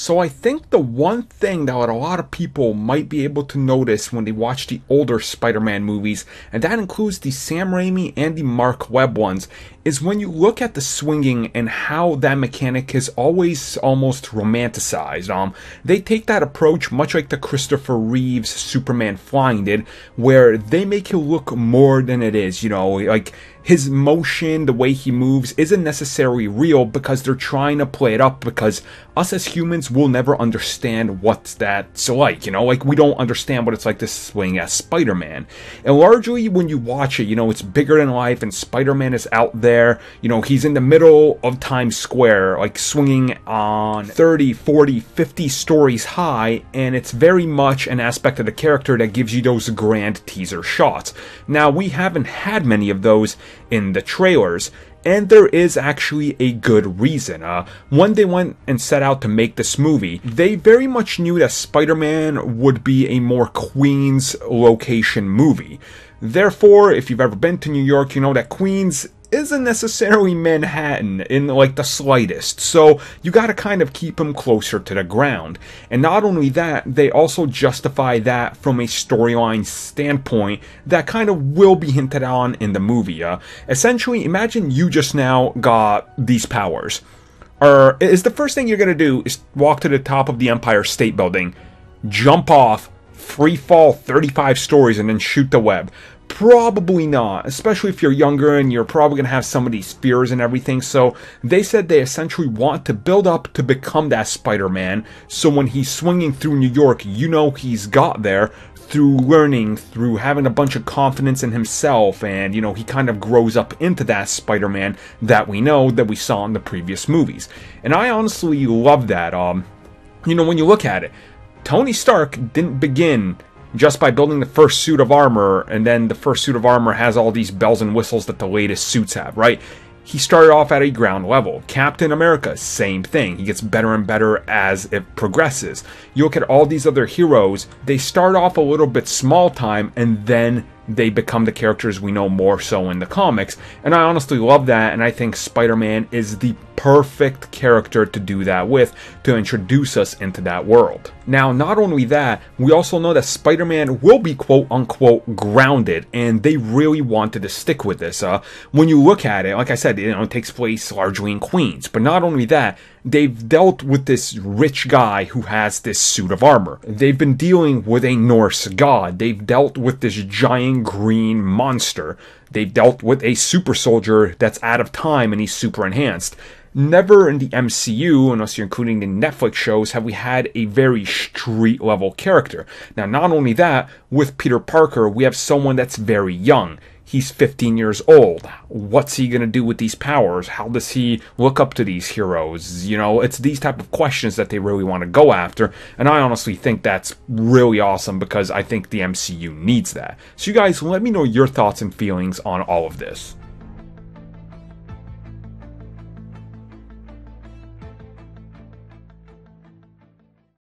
So I think the one thing that a lot of people might be able to notice when they watch the older Spider-Man movies, and that includes the Sam Raimi and the Mark Webb ones, is when you look at the swinging and how that mechanic is always almost romanticized. They take that approach much like the Christopher Reeves Superman flying did, where they make it look more than it is, like his motion, the way he moves, isn't necessarily real because they're trying to play it up, because us as humans will never understand what that's like, like we don't understand what it's like to swing as Spider-Man. And largely when you watch it, it's bigger than life and Spider-Man is out there, he's in the middle of Times Square, like swinging on 30, 40, 50 stories high, and it's very much an aspect of the character that gives you those grand teaser shots. Now, we haven't had many of those in the trailers, and there is actually a good reason. When they went and set out to make this movie, they very much knew that Spider-Man would be a more Queens location movie. Therefore, if you've ever been to New York, you know that Queens isn't necessarily Manhattan in like the slightest, so you gotta kind of keep him closer to the ground. And not only that, they also justify that from a storyline standpoint that kind of will be hinted on in the movie. Essentially, imagine you just now got these powers. Is the first thing you're gonna do is walk to the top of the Empire State Building, jump off, free fall 35 stories, and then shoot the web? Probably not, especially if you're younger and you're probably going to have some of these fears and everything. So they said they essentially want to build up to become that Spider-Man, so when he's swinging through New York, he's got there through learning, through having a bunch of confidence in himself, and he kind of grows up into that Spider-Man that we know, that we saw in the previous movies. And I honestly love that. When you look at it, Tony Stark didn't begin just by building the first suit of armor, and then the first suit of armor has all these bells and whistles that the latest suits have, right? He started off at a ground level. Captain America, same thing. He gets better and better as it progresses. You look at all these other heroes, they start off a little bit small time, and then they become the characters we know more so in the comics. And I honestly love that, and I think Spider-Man is the perfect character to do that with, to introduce us into that world. Now, not only that, we also know that Spider-Man will be quote-unquote grounded, and they really wanted to stick with this. When you look at it, like I said, it takes place largely in Queens, but not only that, they've dealt with this rich guy who has this suit of armor. They've been dealing with a Norse god. They've dealt with this giant green monster. They've dealt with a super soldier that's out of time and he's super enhanced. Never in the MCU, unless you're including the Netflix shows, have we had a very street level character. Now, not only that, with Peter Parker, we have someone that's very young. He's 15 years old. What's he going to do with these powers? How does he look up to these heroes? It's these type of questions that they really want to go after. And I honestly think that's really awesome, because I think the MCU needs that. So you guys, let me know your thoughts and feelings on all of this.